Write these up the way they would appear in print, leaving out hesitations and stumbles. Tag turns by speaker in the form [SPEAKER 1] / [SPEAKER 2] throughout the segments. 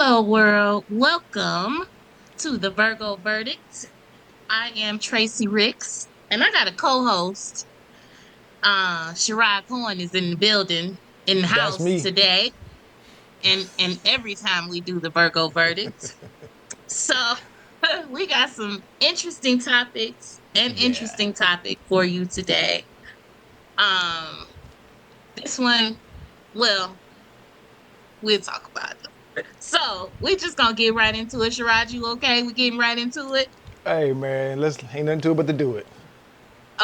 [SPEAKER 1] Hello, world. Welcome to the Virgo Verdict. I am Tracy Ricks, and I got a co-host. Sherrod Cohen is in the building, in the
[SPEAKER 2] That's
[SPEAKER 1] house
[SPEAKER 2] me.
[SPEAKER 1] today, and every time we do the Virgo Verdict. So we got some interesting topics and
[SPEAKER 2] Yeah.
[SPEAKER 1] interesting topic for you today. Um, this one, well, we'll talk about it. So we just gonna get right into it. Sherrod, you okay? We getting right into it.
[SPEAKER 2] Hey man, let's ain't nothing to it but to do it.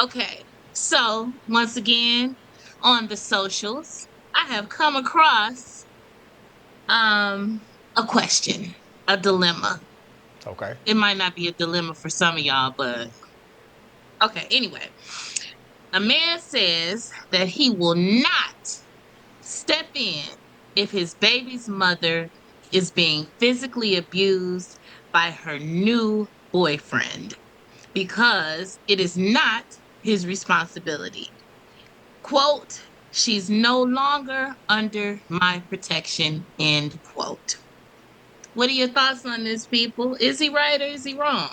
[SPEAKER 1] Okay. So, once again, on the socials, I have come across um a question, a dilemma.
[SPEAKER 2] Okay.
[SPEAKER 1] It might not be a dilemma for some of y'all, but okay, anyway. A man says that he will not step in if his baby's mother is being physically abused by her new boyfriend because it is not his responsibility. Quote, she's no longer under my protection, end quote. What are your thoughts on this, people? Is he right or is he wrong?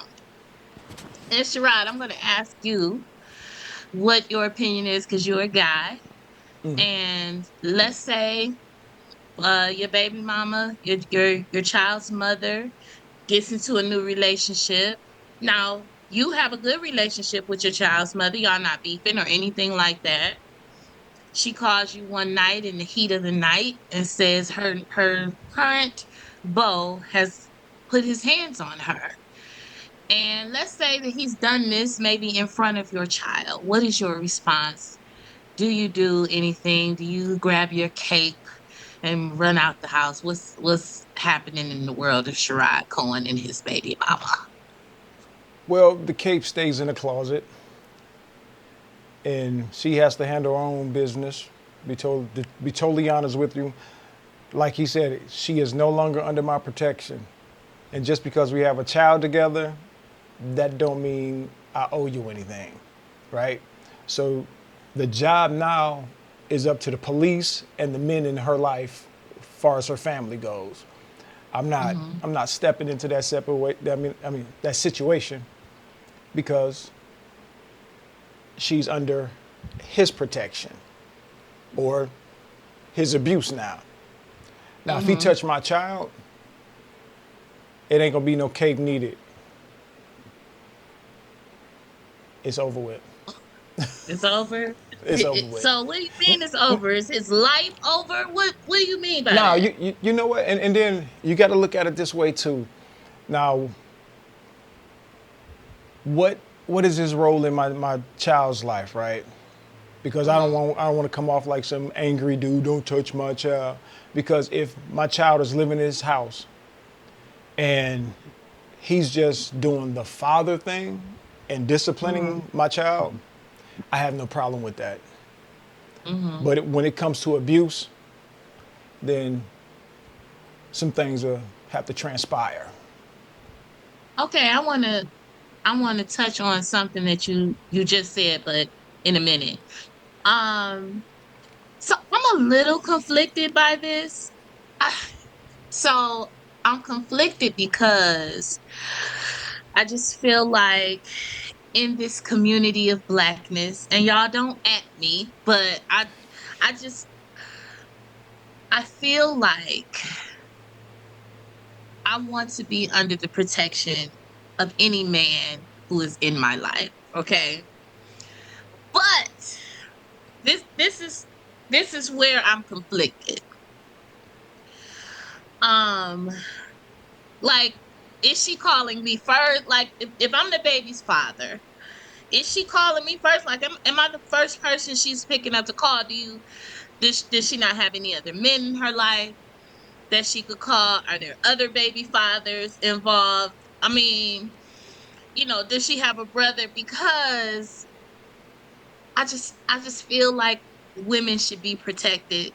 [SPEAKER 1] And Sherrod, I'm going to ask you what your opinion is because you're a guy. And let's say your baby mama, your child's mother gets into a new relationship. Now, you have a good relationship with your child's mother. Y'all not beefing or anything like that. She calls you one night in the heat of the night and says her current beau has put his hands on her. And let's say that he's done this maybe in front of your child. What is your response? Do you do anything? Do you grab your cape and run out the house? What's happening in the world of Sherrod Cohen and his baby mama?
[SPEAKER 2] Well, the cape stays in the closet, and she has to handle her own business. To be totally honest with you, like he said, she is no longer under my protection. And just because we have a child together, that don't mean I owe you anything, right? So the job now is up to the police and the men in her life, as far as her family goes. I'm not
[SPEAKER 1] Hmm.
[SPEAKER 2] I'm not stepping into that separate way. I mean that situation because she's under his protection or his abuse now. Now, if he
[SPEAKER 1] Hmm.
[SPEAKER 2] touched my child, it ain't gonna be no cape needed. It's over with.
[SPEAKER 1] It's over.
[SPEAKER 2] It's over with.
[SPEAKER 1] So what do you mean it's over? Is his life over? What do you mean by
[SPEAKER 2] Now,
[SPEAKER 1] that?
[SPEAKER 2] you know what? And then you got to look at it this way too. Now, what what is his role in my child's life, right? Because
[SPEAKER 1] Hmm.
[SPEAKER 2] I don't want to come off like some angry dude. Don't touch my child. Because if my child is living in his house and he's just doing the father thing and
[SPEAKER 1] Hmm.
[SPEAKER 2] disciplining my child, I have no problem with that.
[SPEAKER 1] Hmm.
[SPEAKER 2] But when it comes to abuse, then some things will have to transpire.
[SPEAKER 1] Okay, I wanna touch on something that you just said, but in a minute. Um, so I'm a little conflicted by this. I, so I'm conflicted because I just feel like in this community of blackness, and y'all don't at me, but I just I feel like I want to be under the protection of any man who is in my life. Okay. But this is where I'm conflicted. Um, like, is she calling me first? Like, if I'm the baby's father, is she calling me first? Like, am I the first person she's picking up to call? Does she not have any other men in her life that she could call? Are there other baby fathers involved? I mean, does she have a brother? Because I just feel like women should be protected.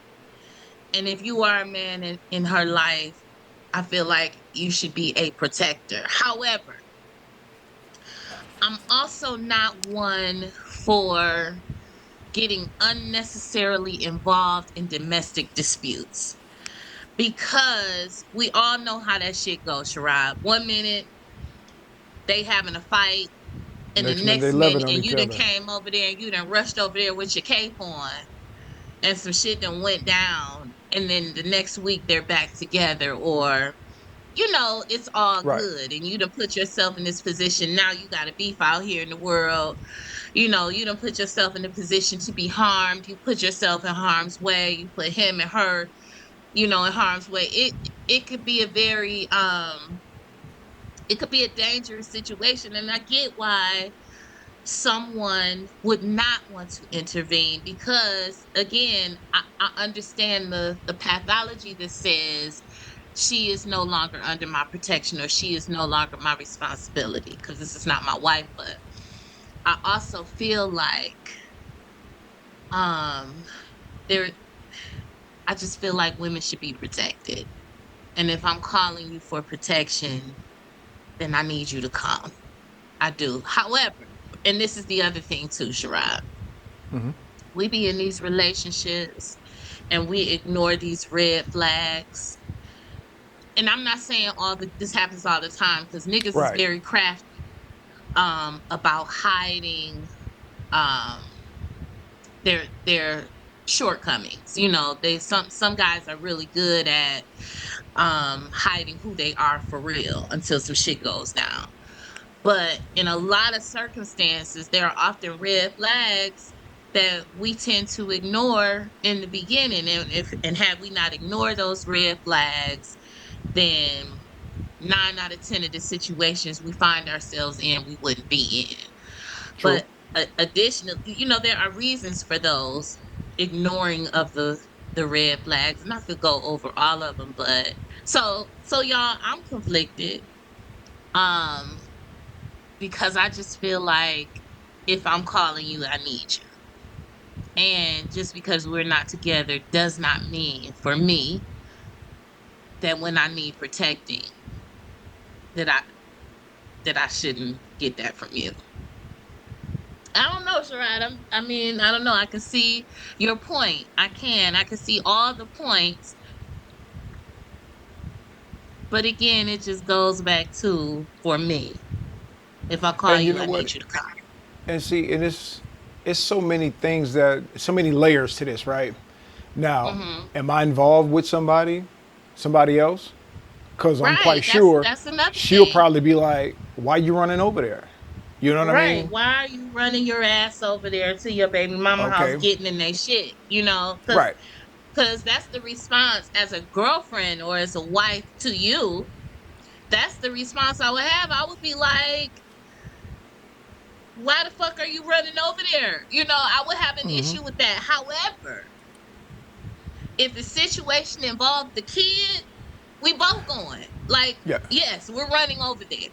[SPEAKER 1] And if you are a man in her life, I feel like you should be a protector. However, I'm also not one for getting unnecessarily involved in domestic disputes. because we all know how that shit goes, Sharab. One minute they having a fight, and the
[SPEAKER 2] Next minute they
[SPEAKER 1] next
[SPEAKER 2] loving
[SPEAKER 1] minute,
[SPEAKER 2] on
[SPEAKER 1] and
[SPEAKER 2] each
[SPEAKER 1] you done
[SPEAKER 2] other.
[SPEAKER 1] came over there and you done rushed over there with your cape on, and some shit done went down, and then the next week they're back together, or it's all
[SPEAKER 2] Right.
[SPEAKER 1] good, and you done put yourself in this position. Now you got a beef out here in the world. You done put yourself in a position to be harmed. You put yourself in harm's way. You put him and her, in harm's way. It could be a very it could be a dangerous situation, and I get why someone would not want to intervene, because again, I understand the pathology that says she is no longer under my protection, or she is no longer my responsibility, because this is not my wife. But I also feel like um there I just feel like women should be protected. And if I'm calling you for protection, then I need you to come. I do. However, and this is the other thing too, Sharad. We be in these relationships and we ignore these red flags. And I'm not saying this happens all the time, because niggas is
[SPEAKER 2] Right.
[SPEAKER 1] very crafty about hiding um their shortcomings. Some guys are really good at hiding who they are for real until some shit goes down. But in a lot of circumstances, there are often red flags that we tend to ignore in the beginning. And had we not ignored those red flags, then 9 out of 10 of the situations we find ourselves in, we wouldn't be in.
[SPEAKER 2] True.
[SPEAKER 1] But additionally, there are reasons for those ignoring of the red flags, and I could go over all of them. But so y'all, I'm conflicted. Um, because I just feel like if I'm calling you, I need you. And just because we're not together does not mean for me that when I need protecting, that I shouldn't get that from you. I don't know, Sharad. I mean, I don't know. I can see your point. I can see all the points. But again, it just goes back to, for me, if I call
[SPEAKER 2] And you
[SPEAKER 1] you,
[SPEAKER 2] know
[SPEAKER 1] I
[SPEAKER 2] what?
[SPEAKER 1] need you to come.
[SPEAKER 2] And see, and it's so many things so many layers to this, right? Now,
[SPEAKER 1] Hmm.
[SPEAKER 2] am I involved with somebody else? Because I'm quite
[SPEAKER 1] Right. That's
[SPEAKER 2] sure
[SPEAKER 1] that's another
[SPEAKER 2] she'll
[SPEAKER 1] thing.
[SPEAKER 2] probably be like, "Why you running over there?" You know what I
[SPEAKER 1] Right.
[SPEAKER 2] mean?
[SPEAKER 1] Why are you running your ass over there to your baby mama house
[SPEAKER 2] Okay,
[SPEAKER 1] getting in their shit? Because
[SPEAKER 2] right.
[SPEAKER 1] that's the response as a girlfriend or as a wife to you. That's the response I would have. I would be like, why the fuck are you running over there? I would have an issue with that. However, if the situation involved the kid, we both going. Like,
[SPEAKER 2] Yeah.
[SPEAKER 1] yes, we're running over there.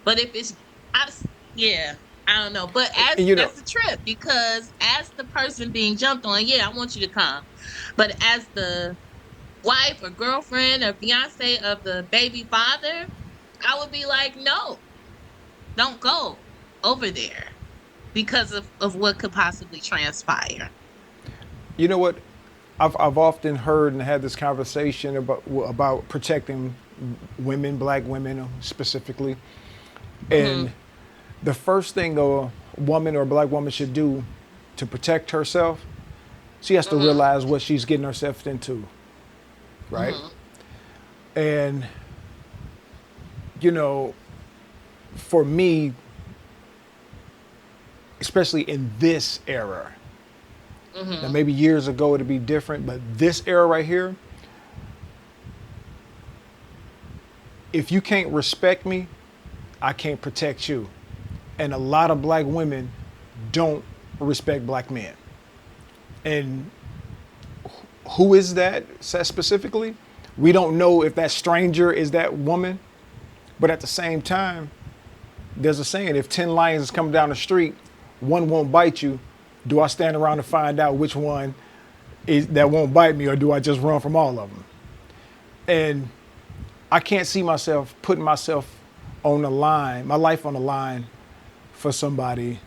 [SPEAKER 1] But if it's, I, yeah, I don't know. But as
[SPEAKER 2] And you know,
[SPEAKER 1] that's a trip, because as the person being jumped on, yeah, I want you to come. But as the wife or girlfriend or fiance of the baby father, I would be like, no, don't go over there because of what could possibly transpire.
[SPEAKER 2] you know what? I've often heard and had this conversation about protecting women, black women specifically,
[SPEAKER 1] Hmm.
[SPEAKER 2] and the first thing a woman or a black woman should do to protect herself, she has to
[SPEAKER 1] Hmm.
[SPEAKER 2] realize what she's getting herself into, right?
[SPEAKER 1] Hmm.
[SPEAKER 2] And you know, for me, especially in this era, now
[SPEAKER 1] Hmm.
[SPEAKER 2] maybe years ago it'd be different, but this era right here, if you can't respect me, I can't protect you. And a lot of black women don't respect black men. And who is that specifically? We don't know if that stranger is that woman, but at the same time, there's a saying, if 10 lions come down the street, one won't bite you. Do I stand around to find out which one is that won't bite me, or do I just run from all of them? And I can't see myself putting myself on the line, my life on the line for somebody,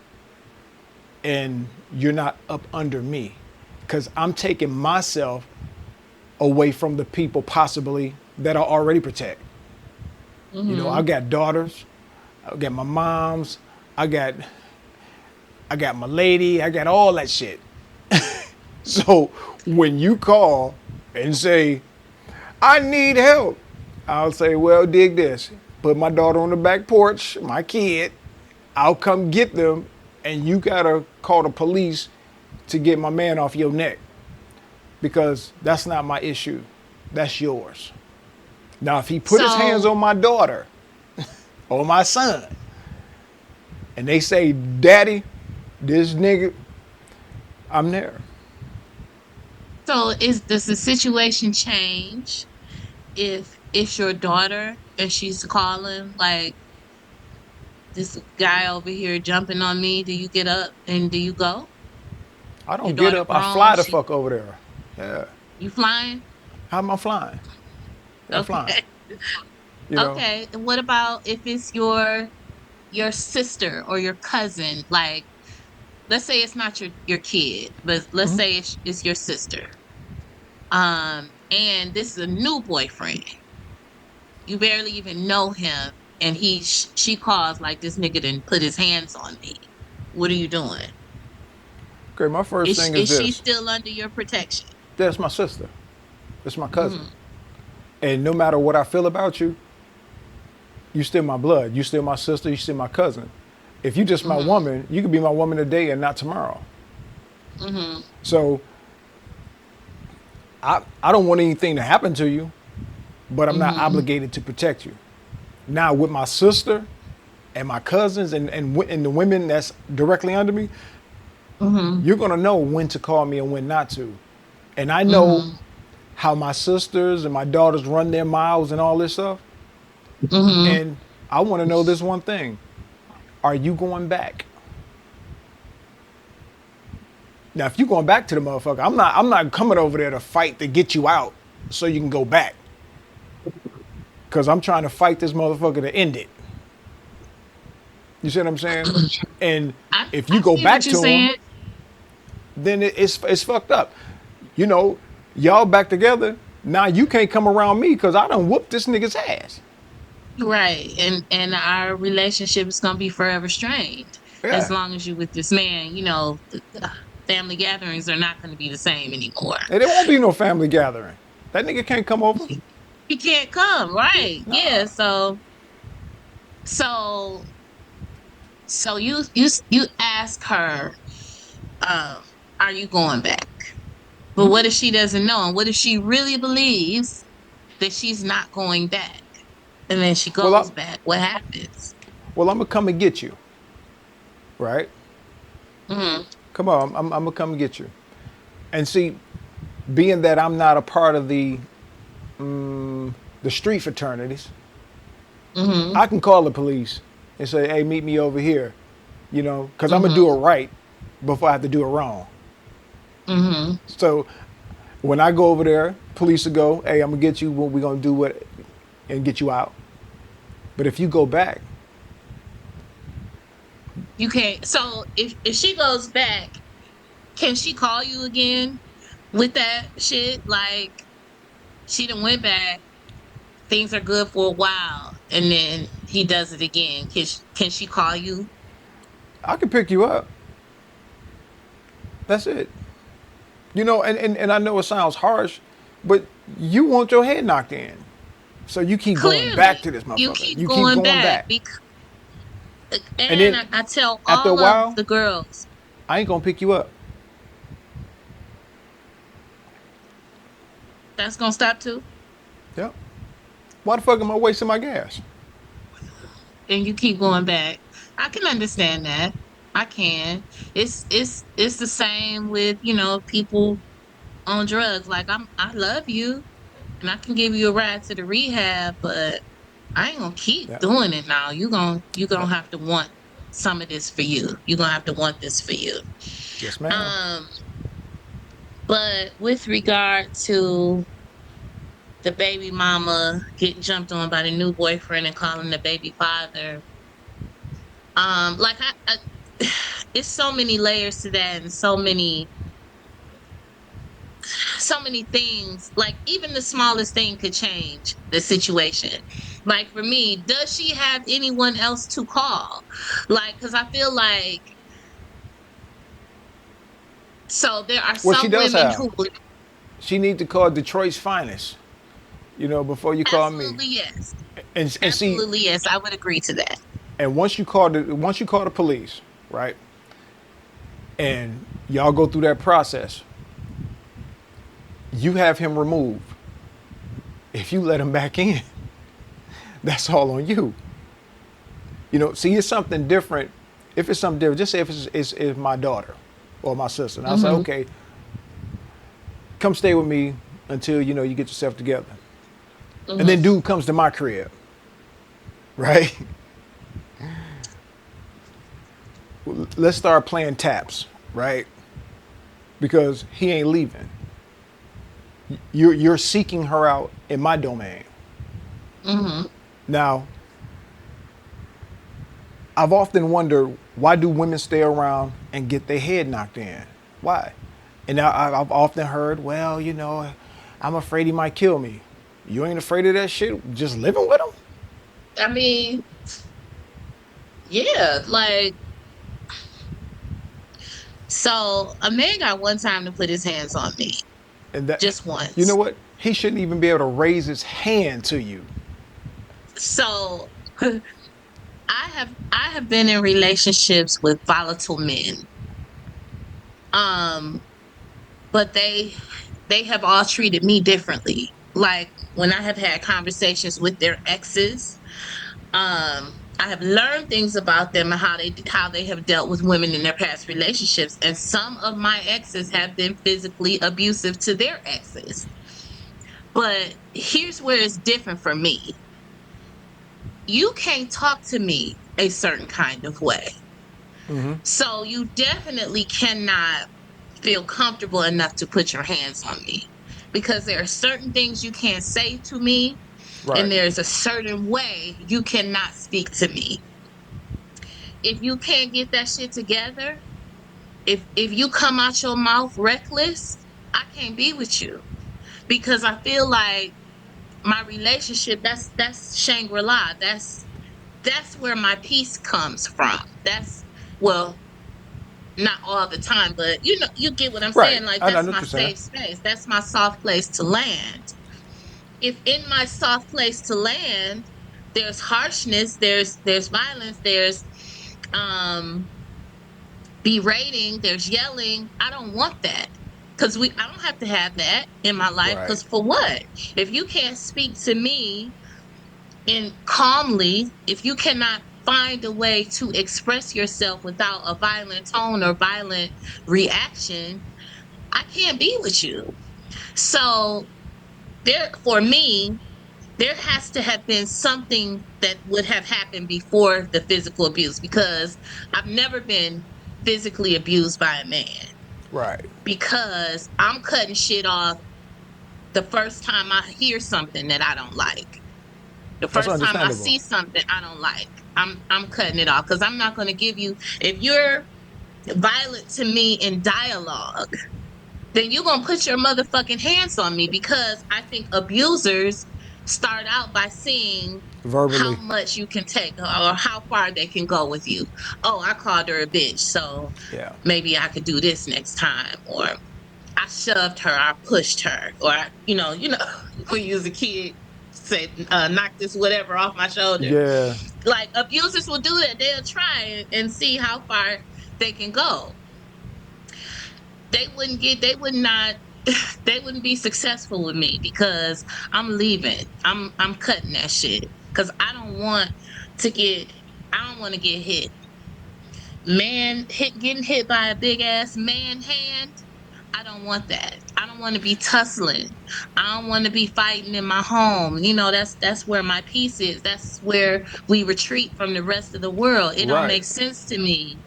[SPEAKER 2] and you're not up under me. Because I'm taking myself away from the people possibly that I already protect. You know, I
[SPEAKER 1] Mhm.
[SPEAKER 2] got daughters, I got my moms, I got I got my lady, I got all that shit. So when you call and say, I need help, I'll say, well, dig this. Put my daughter on the back porch, my kid, I'll come get them, and you gotta call the police to get my man off your neck because that's not my issue. That's yours. Now, if he put his hands
[SPEAKER 1] So
[SPEAKER 2] on my daughter or my son and they say, Daddy, this nigga, I'm there.
[SPEAKER 1] so is does the situation change if it's your daughter and she's calling like this guy over here jumping on me? Do you get up and do you go?
[SPEAKER 2] I
[SPEAKER 1] Your
[SPEAKER 2] don't get
[SPEAKER 1] daughter
[SPEAKER 2] up, I
[SPEAKER 1] grown,
[SPEAKER 2] fly the
[SPEAKER 1] she
[SPEAKER 2] fuck over there. Yeah.
[SPEAKER 1] you flying?
[SPEAKER 2] How am I flying? Yeah, flying.
[SPEAKER 1] Okay.
[SPEAKER 2] You know,
[SPEAKER 1] Okay. And what about if it's your sister or your cousin? Like, let's say it's not your kid, but let's say it's your sister. And this is a new boyfriend. You barely even know him, and she calls like this nigga didn't put his hands on me. What are you doing?
[SPEAKER 2] okay, my first thing is
[SPEAKER 1] Is she
[SPEAKER 2] this.
[SPEAKER 1] still under your protection?
[SPEAKER 2] That's my sister. That's my cousin.
[SPEAKER 1] Mm-hmm.
[SPEAKER 2] And no matter what I feel about you, you still my blood. You still my sister. You still my cousin. If you just my
[SPEAKER 1] Mm-hmm.
[SPEAKER 2] woman, you could be my woman today and not tomorrow.
[SPEAKER 1] Mm-hmm.
[SPEAKER 2] So I don't want anything to happen to you, but I'm not
[SPEAKER 1] Mm-hmm.
[SPEAKER 2] obligated to protect you. Now with my sister and my cousins and the women that's directly under me,
[SPEAKER 1] Mm-hmm.
[SPEAKER 2] you're gonna know when to call me and when not to. And I know
[SPEAKER 1] Mm-hmm.
[SPEAKER 2] how my sisters and my daughters run their miles and all this stuff.
[SPEAKER 1] Mm-hmm.
[SPEAKER 2] And I want to know this one thing: are you going back? Now, if you going back to the motherfucker, I'm not coming over there to fight to get you out so you can go back. Cause I'm trying to fight this motherfucker to end it. You see what I'm saying? And if you
[SPEAKER 1] I
[SPEAKER 2] go
[SPEAKER 1] see what
[SPEAKER 2] back
[SPEAKER 1] you're
[SPEAKER 2] to him,
[SPEAKER 1] saying.
[SPEAKER 2] then it's fucked up. You know, y'all back together. Now you can't come around me because I done whooped this nigga's ass.
[SPEAKER 1] Right. And our relationship is gonna be forever strained as
[SPEAKER 2] Yeah.
[SPEAKER 1] long as you with this man, the family gatherings are not gonna be the same anymore.
[SPEAKER 2] And there won't be no family gathering. That nigga can't come over.
[SPEAKER 1] He can't come, right. Yeah.
[SPEAKER 2] Nah.
[SPEAKER 1] So so you ask her, um, are you going back? But what if she doesn't know? And what if she really believes that she's not going back? And then she
[SPEAKER 2] Well,
[SPEAKER 1] goes back. What happens?
[SPEAKER 2] I'm gonna come and get you, right?
[SPEAKER 1] Hmm.
[SPEAKER 2] Come on, I'm gonna come and get you. And see, being that I'm not a part of the street fraternities,
[SPEAKER 1] Hmm.
[SPEAKER 2] I can call the police and say, "Hey, meet me over here," you know, because I'm gonna do
[SPEAKER 1] Hmm.
[SPEAKER 2] it right before I have to do it wrong.
[SPEAKER 1] Hmm.
[SPEAKER 2] So when I go over there, police will go, "Hey, I'm gonna get you. What we gonna do? What and get you out?" But if you go back,
[SPEAKER 1] You can't. So if she goes back, can she call you again with that shit? Like she done went back, things are good for a while, and then he does it again. Can she call you?
[SPEAKER 2] I can pick you up. That's it. You know, and I know it sounds harsh, but you want your head knocked in. So you keep going back
[SPEAKER 1] Clearly,
[SPEAKER 2] to this
[SPEAKER 1] you
[SPEAKER 2] motherfucker.
[SPEAKER 1] keep
[SPEAKER 2] You keep
[SPEAKER 1] going
[SPEAKER 2] going
[SPEAKER 1] back
[SPEAKER 2] back.
[SPEAKER 1] because,
[SPEAKER 2] And
[SPEAKER 1] and
[SPEAKER 2] then
[SPEAKER 1] I tell
[SPEAKER 2] after a
[SPEAKER 1] all of
[SPEAKER 2] while,
[SPEAKER 1] the girls
[SPEAKER 2] I ain't gonna pick you up.
[SPEAKER 1] that's gonna stop too,
[SPEAKER 2] Yep. Why the fuck am I wasting my gas?
[SPEAKER 1] and you keep going back. I can understand that. I can. It's the same with people on drugs. Like I love you, and I can give you a ride to the rehab, but I ain't gonna keep
[SPEAKER 2] Yeah.
[SPEAKER 1] doing it now. You gonna
[SPEAKER 2] Yep.
[SPEAKER 1] have to want some of this for you. You're gonna have to want this for you.
[SPEAKER 2] Yes, ma'am.
[SPEAKER 1] Um, but with regard to the baby mama getting jumped on by the new boyfriend and calling the baby father, like it's so many layers to that and so many so many things, like even the smallest thing could change the situation. Like for me, does she have anyone else to call? Like, because I feel like, so there are
[SPEAKER 2] Well, she
[SPEAKER 1] some
[SPEAKER 2] does
[SPEAKER 1] women
[SPEAKER 2] have.
[SPEAKER 1] who would
[SPEAKER 2] She need to call Detroit's finest, before you call me.
[SPEAKER 1] absolutely yes,
[SPEAKER 2] And see,
[SPEAKER 1] absolutely yes, I would agree to that.
[SPEAKER 2] and once you call the police, right? And y'all go through that process, you have him removed. If you let him back in, that's all on you. See, it's something different. If it's something different, just say if it's my daughter or my sister, and I'll say,
[SPEAKER 1] Hmm.
[SPEAKER 2] okay, come stay with me until you get yourself together. And then
[SPEAKER 1] Hmm.
[SPEAKER 2] dude comes to my crib, right? Let's start playing taps, right? Because he ain't leaving. You're seeking her out in my domain.
[SPEAKER 1] Hmm.
[SPEAKER 2] Now, I've often wondered, why do women stay around and get their head knocked in? Why? And now I've often heard, well, I'm afraid he might kill me. You ain't afraid of that shit? Just living with him?
[SPEAKER 1] I mean, yeah, like, so a man got one time to put his hands on me,
[SPEAKER 2] And that,
[SPEAKER 1] just
[SPEAKER 2] you know
[SPEAKER 1] once.
[SPEAKER 2] what? He shouldn't even be able to raise his hand to you.
[SPEAKER 1] So I have been in relationships with volatile men. Um, but they have all treated me differently. Like when I have had conversations with their exes, I have learned things about them and how they have dealt with women in their past relationships. And some of my exes have been physically abusive to their exes. But here's where it's different for me. You can't talk to me a certain kind of way. So you definitely cannot feel comfortable enough to put your hands on me, because there are certain things you can't say to me, and
[SPEAKER 2] Right.
[SPEAKER 1] there's a certain way you cannot speak to me. If you can't get that shit together, if you come out your mouth reckless, I can't be with you, because I feel like my relationship, that's Shangri-La. That's where my peace comes from. That's, well, not all the time, but you get what I'm
[SPEAKER 2] Right.
[SPEAKER 1] saying. Like,
[SPEAKER 2] I know
[SPEAKER 1] that's
[SPEAKER 2] what
[SPEAKER 1] my
[SPEAKER 2] you're saying.
[SPEAKER 1] safe space. That's my soft place to land. If in my soft place to land, there's harshness, there's violence, there's um berating, there's yelling. I don't want that. Cause I don't have to have that in my life.
[SPEAKER 2] Right.
[SPEAKER 1] Cause for what? If you can't speak to me in calmly, if you cannot find a way to express yourself without a violent tone or violent reaction, I can't be with you. So there, for me, there has to have been something that would have happened before the physical abuse, because I've never been physically abused by a man,
[SPEAKER 2] Right.
[SPEAKER 1] because I'm cutting shit off the first time I hear something that I don't like. The
[SPEAKER 2] That's
[SPEAKER 1] first time I
[SPEAKER 2] understandable.
[SPEAKER 1] see something I don't like, I'm cutting it off, because I'm not going to give you, if you're violent to me in dialogue, then you're going to put your motherfucking hands on me, because I think abusers start out by seeing how
[SPEAKER 2] Verbally.
[SPEAKER 1] much you can take or how far they can go with you. Oh, I called her a bitch, so
[SPEAKER 2] Yeah.
[SPEAKER 1] maybe I could do this next time. Or I shoved her, I pushed her, or when you was a kid, say, knock this whatever off my shoulder.
[SPEAKER 2] Yeah.
[SPEAKER 1] Like, abusers will do that. They'll try and see how far they can go. They would not, they wouldn't be successful with me, because I'm leaving. I'm cutting that shit, because I don't want to get hit. Getting hit by a big ass man hand. I don't want that. I don't want to be tussling. I don't want to be fighting in my home. That's where my peace is. That's where we retreat from the rest of the world. It don't
[SPEAKER 2] Right.
[SPEAKER 1] make sense to me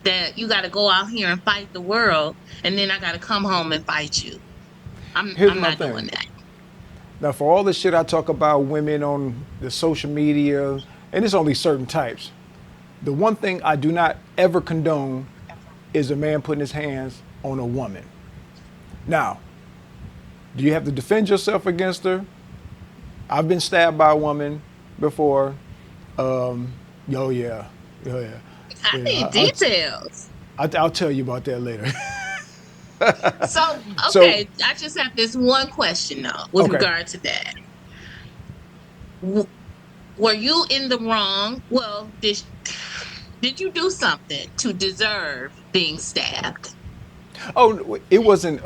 [SPEAKER 1] that you got to go out here and fight the world, and then I got to come home and fight you. I'm
[SPEAKER 2] Here's
[SPEAKER 1] I'm
[SPEAKER 2] my
[SPEAKER 1] not doing
[SPEAKER 2] thing.
[SPEAKER 1] that.
[SPEAKER 2] Now, for all the shit I talk about women on the social media, and it's only certain types, the one thing I do not ever condone is a man putting his hands on a woman. Now, Do you have to defend yourself against her? I've been stabbed by a woman before. Um, oh yeah, oh yeah.
[SPEAKER 1] I
[SPEAKER 2] You know,
[SPEAKER 1] need details.
[SPEAKER 2] I'll tell you about that later.
[SPEAKER 1] So,
[SPEAKER 2] So
[SPEAKER 1] okay, I just have this one question though, with
[SPEAKER 2] okay.
[SPEAKER 1] regard to that. W- Were you in the wrong? Well, did you do something to deserve being stabbed?
[SPEAKER 2] Oh, it wasn't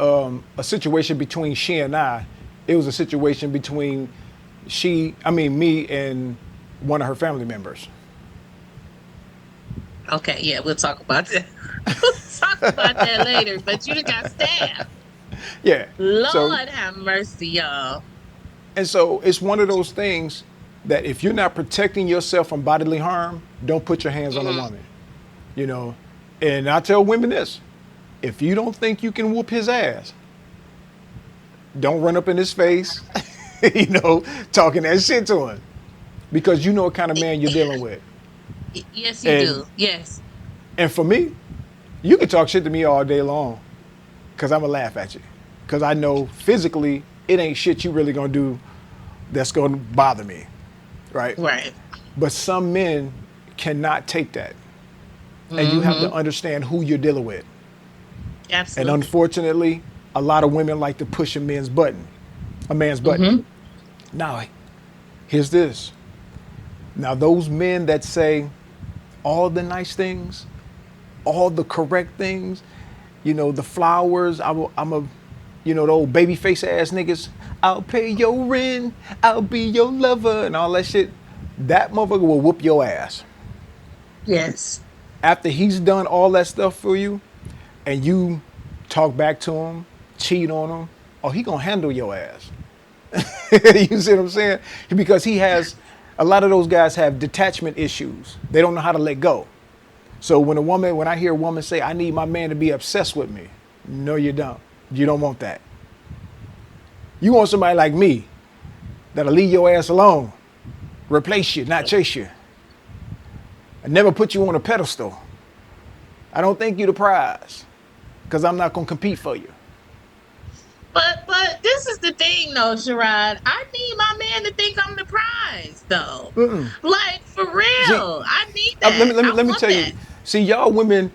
[SPEAKER 2] a situation between she and I. It was a situation between me and one of her family members.
[SPEAKER 1] Okay, yeah, we'll talk about that. We'll talk about that later. But you done got stabbed.
[SPEAKER 2] Yeah. So
[SPEAKER 1] Lord have mercy, y'all.
[SPEAKER 2] and so it's one of those things that if you're not protecting yourself from bodily harm, don't put your hands on a
[SPEAKER 1] Mhm.
[SPEAKER 2] woman. You know, and I tell women this: if you don't think you can whoop his ass, don't run up in his face, talking that shit to him because you know what kind of man you're dealing with.
[SPEAKER 1] Yes, you
[SPEAKER 2] And
[SPEAKER 1] do. Yes.
[SPEAKER 2] and for me, you can talk shit to me all day long because I'm going to laugh at you. Because I know physically it ain't shit you really going to do that's going to bother me. Right?
[SPEAKER 1] Right.
[SPEAKER 2] But some men cannot take that. And you have to
[SPEAKER 1] Mm-hmm.
[SPEAKER 2] understand who you're dealing with. And
[SPEAKER 1] Absolutely.
[SPEAKER 2] unfortunately, a lot of women like to push a man's button.
[SPEAKER 1] Mm-hmm.
[SPEAKER 2] Now, here's this. Now, those men that say all the nice things, all the correct things, the flowers, the old baby face ass niggas, I'll pay your rent, I'll be your lover, and all that shit. That motherfucker will whoop your ass.
[SPEAKER 1] Yes.
[SPEAKER 2] After he's done all that stuff for you, and you talk back to him, cheat on him, oh, he gonna handle your ass. You see what I'm saying? Because he has, a lot of those guys have detachment issues. They don't know how to let go. So when I hear a woman say, I need my man to be obsessed with me, no, you don't. You don't want that. You want somebody like me that'll leave your ass alone, replace you, not chase you, and never put you on a pedestal. I don't think you're the prize because I'm not going to compete for you.
[SPEAKER 1] But this is the thing though, Sherrod. I need my man to think I'm the prize though. Like for
[SPEAKER 2] See,
[SPEAKER 1] real. I need
[SPEAKER 2] let me,
[SPEAKER 1] that.
[SPEAKER 2] let me,
[SPEAKER 1] I
[SPEAKER 2] let me
[SPEAKER 1] want
[SPEAKER 2] tell
[SPEAKER 1] that.
[SPEAKER 2] you. See, y'all women,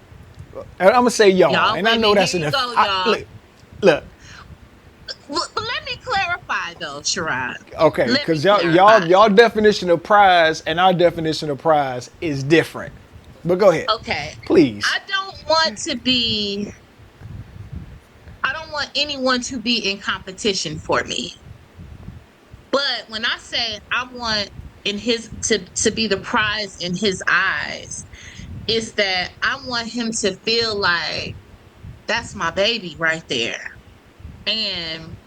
[SPEAKER 2] and I'm going to say y'all,
[SPEAKER 1] Y'all
[SPEAKER 2] and I know
[SPEAKER 1] women, here
[SPEAKER 2] that's
[SPEAKER 1] you go, y'all.
[SPEAKER 2] look,
[SPEAKER 1] But let me clarify though, Sherrod.
[SPEAKER 2] okay,
[SPEAKER 1] Let me
[SPEAKER 2] because y'all,
[SPEAKER 1] clarify.
[SPEAKER 2] y'all, y'all definition of prize and our definition of prize is different. But go ahead,
[SPEAKER 1] Okay.
[SPEAKER 2] please.
[SPEAKER 1] I don't want to be I don't want anyone to be in competition for me. But when I say I want in his to be the prize in his eyes, is that I want him to feel like that's my baby right there. And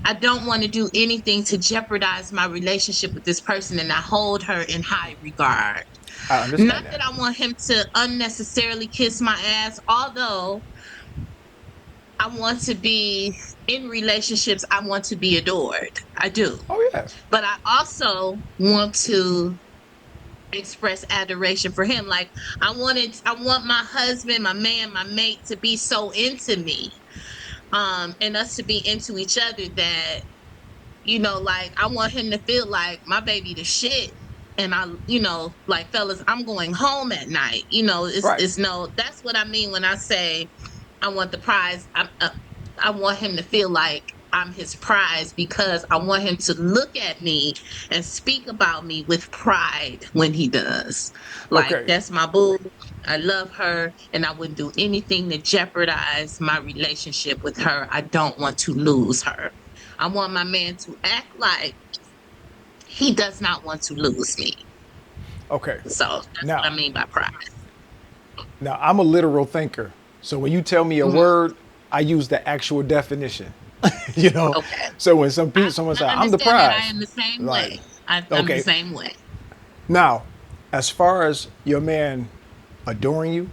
[SPEAKER 1] I don't want to do anything to jeopardize my relationship with this person and I hold her in high regard.
[SPEAKER 2] I
[SPEAKER 1] Not
[SPEAKER 2] understand that.
[SPEAKER 1] that I want him to unnecessarily kiss my ass, although I want to be in relationships, I want to be adored. I do.
[SPEAKER 2] Oh yeah.
[SPEAKER 1] But I also want to express adoration for him. Like I want my husband, my man, my mate to be so into me. And us to be into each other that, like I want him to feel like my baby the shit. And like fellas, I'm going home at night.
[SPEAKER 2] Right.
[SPEAKER 1] It's no, that's what I mean when I say I want the prize. I want him to feel like I'm his prize because I want him to look at me and speak about me with pride when he does. Like,
[SPEAKER 2] Okay.
[SPEAKER 1] that's my boo. I love her, and I wouldn't do anything to jeopardize my relationship with her. I don't want to lose her. I want my man to act like he does not want to lose me.
[SPEAKER 2] Okay.
[SPEAKER 1] So that's what
[SPEAKER 2] Now,
[SPEAKER 1] I mean by pride.
[SPEAKER 2] now I'm a literal thinker. So when you tell me a
[SPEAKER 1] Mhm.
[SPEAKER 2] word, I use the actual definition. you know.
[SPEAKER 1] Okay.
[SPEAKER 2] So when someone say
[SPEAKER 1] I
[SPEAKER 2] I'm the
[SPEAKER 1] understand that. I
[SPEAKER 2] prize,
[SPEAKER 1] am the same
[SPEAKER 2] like,
[SPEAKER 1] way. I'm the
[SPEAKER 2] okay.
[SPEAKER 1] same way.
[SPEAKER 2] Now, as far as your man adoring you,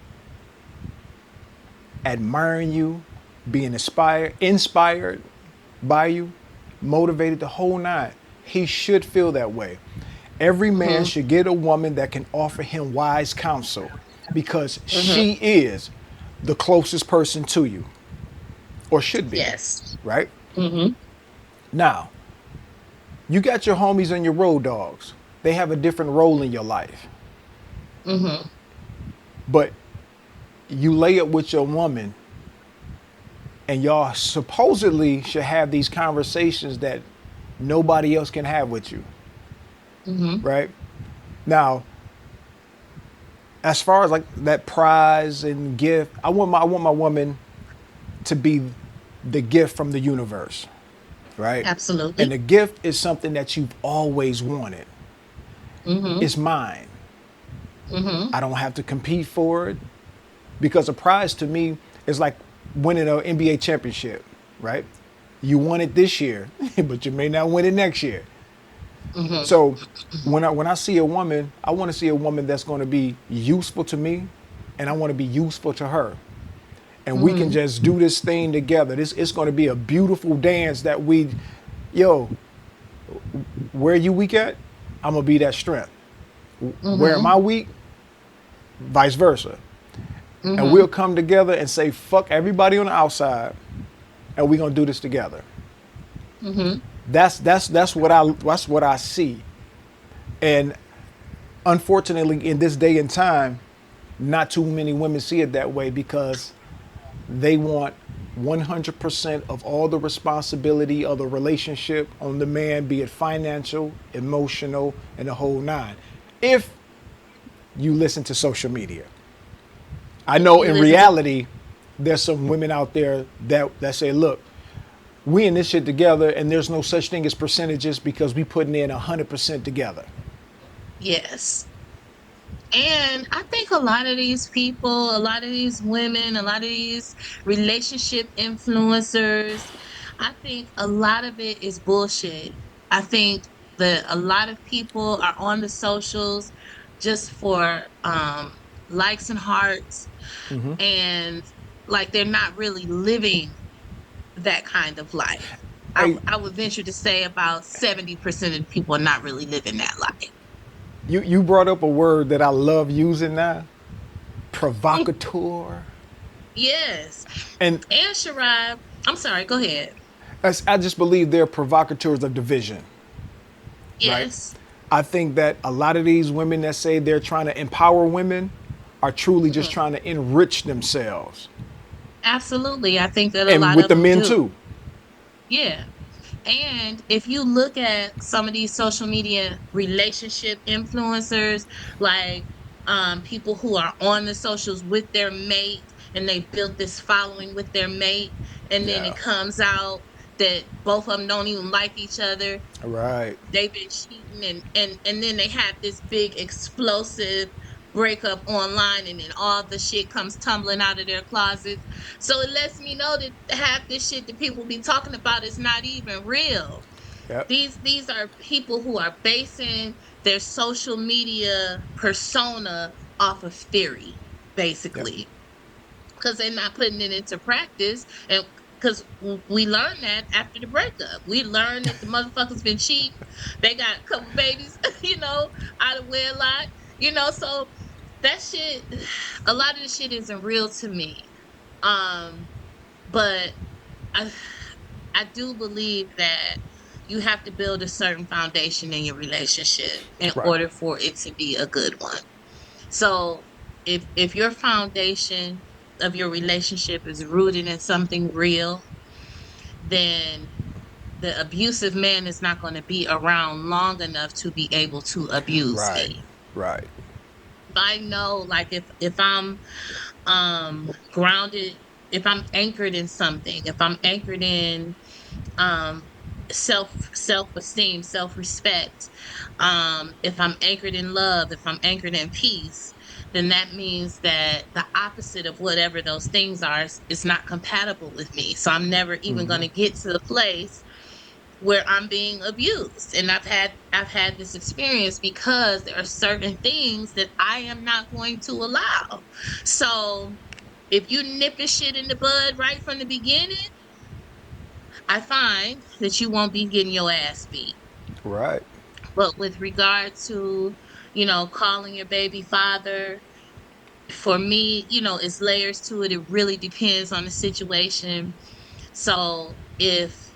[SPEAKER 2] admiring you, being inspired by you, motivated the whole nine, he should feel that way. Every man
[SPEAKER 1] Mhm.
[SPEAKER 2] should get a woman that can offer him wise counsel because
[SPEAKER 1] Mhm.
[SPEAKER 2] she is the closest person to you, or should be,
[SPEAKER 1] Yes.
[SPEAKER 2] right?
[SPEAKER 1] Mhm.
[SPEAKER 2] Now, you got your homies and your road dogs. They have a different role in your life.
[SPEAKER 1] Mhm.
[SPEAKER 2] But you lay up with your woman and y'all supposedly should have these conversations that nobody else can have with you,
[SPEAKER 1] Mhm.
[SPEAKER 2] right? Now, as far as like that prize and gift, I want my woman to be the gift from the universe, right? And
[SPEAKER 1] Absolutely.
[SPEAKER 2] the gift is something that you've always wanted.
[SPEAKER 1] Mhm.
[SPEAKER 2] It's mine.
[SPEAKER 1] Mhm.
[SPEAKER 2] I don't have to compete for it because a prize to me is like winning an NBA championship, right? You won it this year, but you may not win it next year.
[SPEAKER 1] Mhm.
[SPEAKER 2] So when I see a woman, I want to see a woman that's going to be useful to me, and I want to be useful to her, and we can
[SPEAKER 1] Mhm.
[SPEAKER 2] just do this thing together. This It's going to be a beautiful dance that yo, where you weak at, I'm gonna be that strength. Where am
[SPEAKER 1] Mhm.
[SPEAKER 2] I weak? Vice versa. And we'll
[SPEAKER 1] Mhm.
[SPEAKER 2] come together and say fuck everybody on the outside, and we're gonna do this together.
[SPEAKER 1] Mhm.
[SPEAKER 2] That's what I see. And unfortunately, in this day and time, not too many women see it that way because they want 100% of all the responsibility of the relationship on the man, be it financial, emotional, and the whole nine. If you listen to social media, I
[SPEAKER 1] If
[SPEAKER 2] know
[SPEAKER 1] you
[SPEAKER 2] in
[SPEAKER 1] listen to
[SPEAKER 2] reality, there's some women out there that say, look, we in this shit together, and there's no such thing as percentages because we putting in 100% together.
[SPEAKER 1] yes. And I think a lot of these people, a lot of these women, a lot of these relationship influencers, I think a lot of it is bullshit. I think that a lot of people are on the socials just for likes and hearts, and like they're not really living that kind of life.
[SPEAKER 2] Hey,
[SPEAKER 1] I would venture to say about 70% of the people are not really living that life.
[SPEAKER 2] you brought up a word that I love using now, provocateur.
[SPEAKER 1] Yes.
[SPEAKER 2] And
[SPEAKER 1] And Sharad, I'm sorry, go ahead.
[SPEAKER 2] I just believe they're provocateurs of division, right?
[SPEAKER 1] Yes.
[SPEAKER 2] I think that a lot of these women that say they're trying to empower women are truly just
[SPEAKER 1] Mhm.
[SPEAKER 2] trying to enrich themselves.
[SPEAKER 1] Absolutely. I think that a
[SPEAKER 2] And
[SPEAKER 1] lot
[SPEAKER 2] with
[SPEAKER 1] of
[SPEAKER 2] the
[SPEAKER 1] them
[SPEAKER 2] men
[SPEAKER 1] do.
[SPEAKER 2] too.
[SPEAKER 1] Yeah. And if you look at some of these social media relationship influencers, like people who are on the socials with their mate and they built this following with their mate, and then
[SPEAKER 2] Yeah.
[SPEAKER 1] it comes out that both of them don't even like each other,
[SPEAKER 2] Right.
[SPEAKER 1] they've been cheating, and then they have this big explosive breakup online, and then all the shit comes tumbling out of their closets. So it lets me know that half this shit that people be talking about is not even real.
[SPEAKER 2] Yep.
[SPEAKER 1] These are people who are basing their social media persona off of theory,
[SPEAKER 2] Yep.
[SPEAKER 1] basically, because they're not putting it into practice. And because we learned that after the breakup, we learned that the motherfuckers been cheating. They got a couple babies, out of wedlock, So that shit, a lot of the shit isn't real to me. Um, but I, I do believe that you have to build a certain foundation in your relationship in
[SPEAKER 2] Right.
[SPEAKER 1] order for it to be a good one. So if your foundation of your relationship is rooted in something real, then the abusive man is not going to be around long enough to be able to abuse
[SPEAKER 2] Right.
[SPEAKER 1] me.
[SPEAKER 2] Right.
[SPEAKER 1] If I know, like, if I'm grounded, if I'm anchored in something, if I'm anchored in um self-esteem, self-respect, if I'm anchored in love, if I'm anchored in peace, then that means that the opposite of whatever those things are is not compatible with me, so I'm never even going to get to the place where I'm being abused. And I've had this experience because there are certain things that I am not going to allow. So if you nip your shit in the bud right from the beginning, I find that you won't be getting your ass beat.
[SPEAKER 2] Right.
[SPEAKER 1] But with regard to, calling your baby father, For me, it's layers to it. It really depends on the situation. So if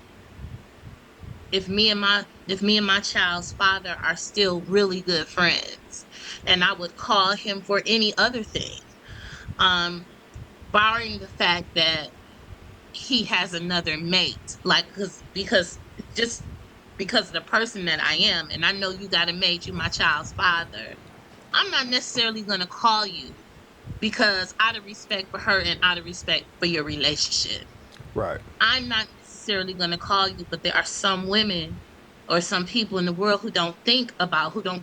[SPEAKER 1] me and my child's father are still really good friends, and I would call him for any other thing, um, barring the fact that he has another mate, like because just because of the person that I am, and I know you got a mate, you my child's father. I'm not necessarily gonna call you because out of respect for her and out of respect for your relationship.
[SPEAKER 2] Right.
[SPEAKER 1] I'm not necessarily going to call you, but there are some women or some people in the world who don't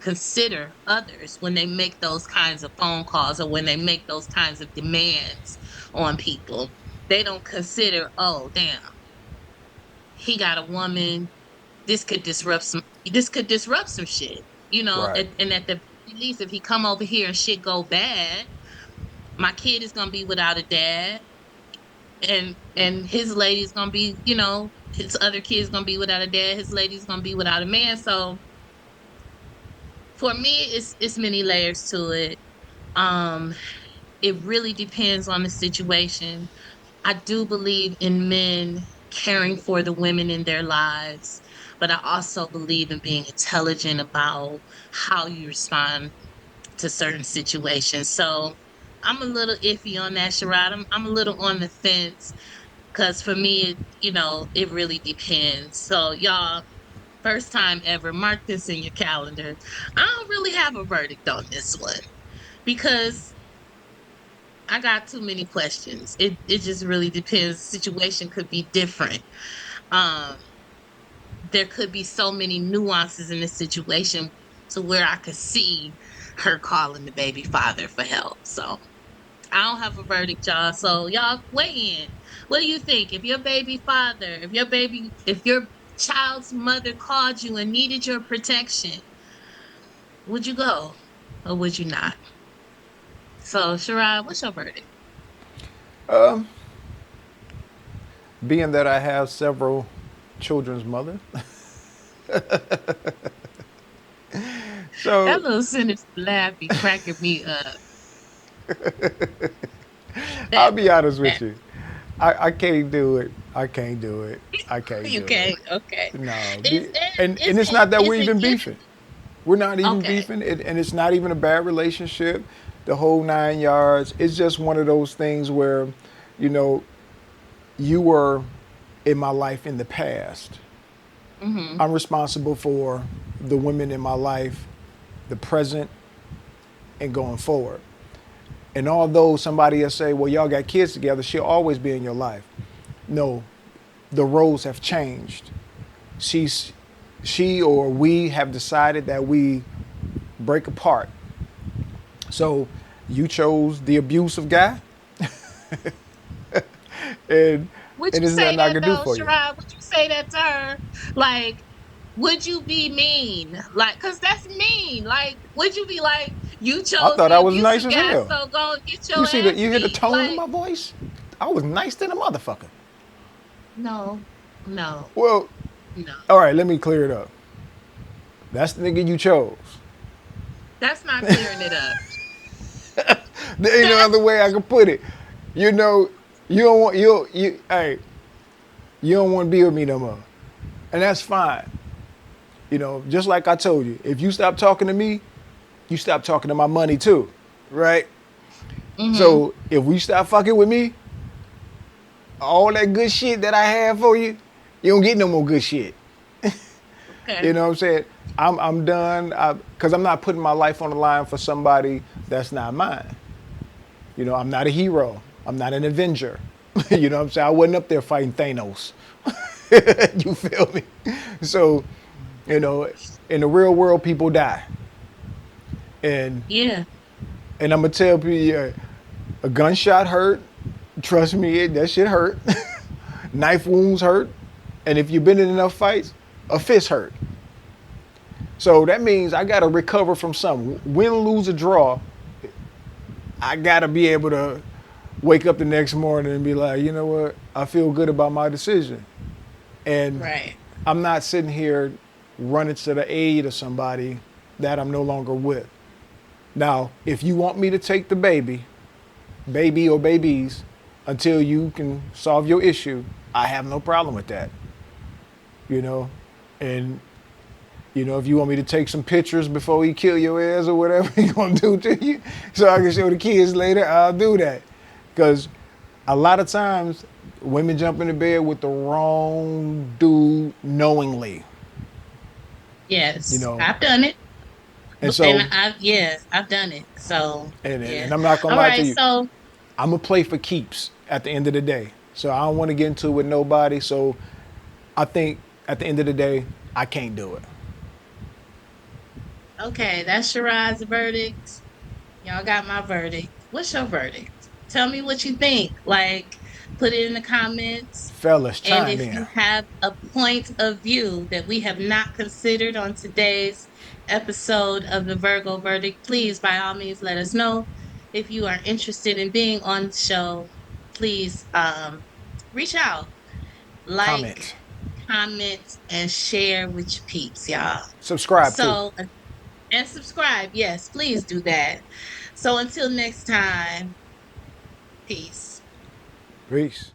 [SPEAKER 1] consider others when they make those kinds of phone calls or when they make those kinds of demands on people. They don't consider, oh, damn, he got a woman. This could disrupt some shit,
[SPEAKER 2] Right.
[SPEAKER 1] and at the least, if he come over here and shit go bad, my kid is gonna be without a dad, and his lady's gonna be, his other kid's gonna be without a dad, his lady's gonna be without a man. So for me, it's many layers to it. Um, it really depends on the situation. I do believe in men caring for the women in their lives, but I also believe in being intelligent about how you respond to certain situations. So I'm a little iffy on that, Sherrod. I'm a little on the fence. Because for me, it really depends. So, y'all, first time ever, mark this in your calendar. I don't really have a verdict on this one because I got too many questions. It just really depends. The situation could be different. Um, there could be so many nuances in the situation to where I could see her calling the baby father for help. So I don't have a verdict, y'all. So y'all weigh in. What do you think? If your child's mother called you and needed your protection, would you go or would you not? So, Sherrod, what's your verdict?
[SPEAKER 2] Being that I have several children's mother,
[SPEAKER 1] That
[SPEAKER 2] so
[SPEAKER 1] little sinister laugh be cracking me up.
[SPEAKER 2] I'll
[SPEAKER 1] That
[SPEAKER 2] be honest
[SPEAKER 1] that
[SPEAKER 2] with you. I can't do it. I can't do it. I can't
[SPEAKER 1] you
[SPEAKER 2] do it.
[SPEAKER 1] can't. Okay.
[SPEAKER 2] No,
[SPEAKER 1] Is it
[SPEAKER 2] and
[SPEAKER 1] is
[SPEAKER 2] it's
[SPEAKER 1] it
[SPEAKER 2] not that we're
[SPEAKER 1] is it
[SPEAKER 2] even
[SPEAKER 1] given?
[SPEAKER 2] beefing. We're not even
[SPEAKER 1] Okay.
[SPEAKER 2] beefing, and it's not even a bad relationship. The whole 9 yards. It's just one of those things where, you know, you were in my life in the past.
[SPEAKER 1] Mm-hmm.
[SPEAKER 2] I'm responsible for the women in my life, the present, and going forward. And although somebody will say, well, y'all got kids together, she'll always be in your life. No, the roles have changed. She's, she or we have decided that we break apart. So you chose the abusive guy, and
[SPEAKER 1] Would
[SPEAKER 2] and
[SPEAKER 1] you
[SPEAKER 2] there's
[SPEAKER 1] say
[SPEAKER 2] nothing I
[SPEAKER 1] that
[SPEAKER 2] can do
[SPEAKER 1] though,
[SPEAKER 2] for you.
[SPEAKER 1] Sherrod? Would you say that to her? Like, would you be mean? Like, cause that's mean. Like, would you be like, you
[SPEAKER 2] I
[SPEAKER 1] chose
[SPEAKER 2] thought
[SPEAKER 1] the
[SPEAKER 2] I was nice
[SPEAKER 1] abusive
[SPEAKER 2] as
[SPEAKER 1] guy,
[SPEAKER 2] hell.
[SPEAKER 1] so go and get
[SPEAKER 2] You
[SPEAKER 1] your
[SPEAKER 2] see the
[SPEAKER 1] ass
[SPEAKER 2] you hear the
[SPEAKER 1] beat?
[SPEAKER 2] tone of
[SPEAKER 1] Like,
[SPEAKER 2] my voice? I was nice to the motherfucker.
[SPEAKER 1] no, no,
[SPEAKER 2] Well,
[SPEAKER 1] no.
[SPEAKER 2] all right, let me clear it up. That's the nigga you chose.
[SPEAKER 1] That's not clearing it up.
[SPEAKER 2] There ain't no other way I can put it. You know, you don't want you hey, you don't want to be with me no more. And that's fine. You know, just like I told you, if you stop talking to me, you stop talking to my money too. Right?
[SPEAKER 1] Mm-hmm.
[SPEAKER 2] So if we stop fucking with me, all that good shit that I have for you, you don't get no more good shit.
[SPEAKER 1] Okay.
[SPEAKER 2] You know what I'm saying? I'm done because I'm not putting my life on the line for somebody that's not mine. You know, I'm not a hero. I'm not an Avenger. You know what I'm saying? I wasn't up there fighting Thanos. You feel me? So, you know, in the real world, people die, and
[SPEAKER 1] Yeah.
[SPEAKER 2] I'm gonna tell people, yeah, a gunshot hurt. Trust me, that shit hurt. Knife wounds hurt, and if you've been in enough fights, a fist hurt. So that means I gotta recover from something. Win, lose, or draw, I gotta be able to wake up the next morning and be like, you know what? I feel good about my decision. And
[SPEAKER 1] Right.
[SPEAKER 2] I'm not sitting here running to the aid of somebody that I'm no longer with. Now, if you want me to take the baby, baby or babies until you can solve your issue. I have no problem with that. You know, and if you want me to take some pictures before he kill your ass or whatever he gonna do to you, so I can show the kids later, I'll do that. Because a lot of times, women jump into bed with the wrong dude knowingly. You
[SPEAKER 1] Yes,
[SPEAKER 2] know,
[SPEAKER 1] I've done it.
[SPEAKER 2] and
[SPEAKER 1] And
[SPEAKER 2] so,
[SPEAKER 1] I've done it. So yeah.
[SPEAKER 2] and I'm not gonna
[SPEAKER 1] All
[SPEAKER 2] lie to
[SPEAKER 1] right.
[SPEAKER 2] you,
[SPEAKER 1] So
[SPEAKER 2] I'm gonna play for keeps at the end of the day. So I don't want to get into it with nobody. So I think at the end of the day, I can't do it.
[SPEAKER 1] okay, that's Shiraz's verdict. Y'all got my verdict. What's your verdict? Tell me what you think. Like, put it in the comments.
[SPEAKER 2] Fellas,
[SPEAKER 1] And
[SPEAKER 2] chime
[SPEAKER 1] if
[SPEAKER 2] in.
[SPEAKER 1] you have a point of view that we have not considered on today's episode of the Virgo Verdict, please, by all means, let us know. If you are interested in being on the show, please reach out, like,
[SPEAKER 2] Comment.
[SPEAKER 1] comment, and share with your peeps, y'all.
[SPEAKER 2] Subscribe too.
[SPEAKER 1] So, and subscribe. Yes, please do that. So until next time, peace.
[SPEAKER 2] Peace.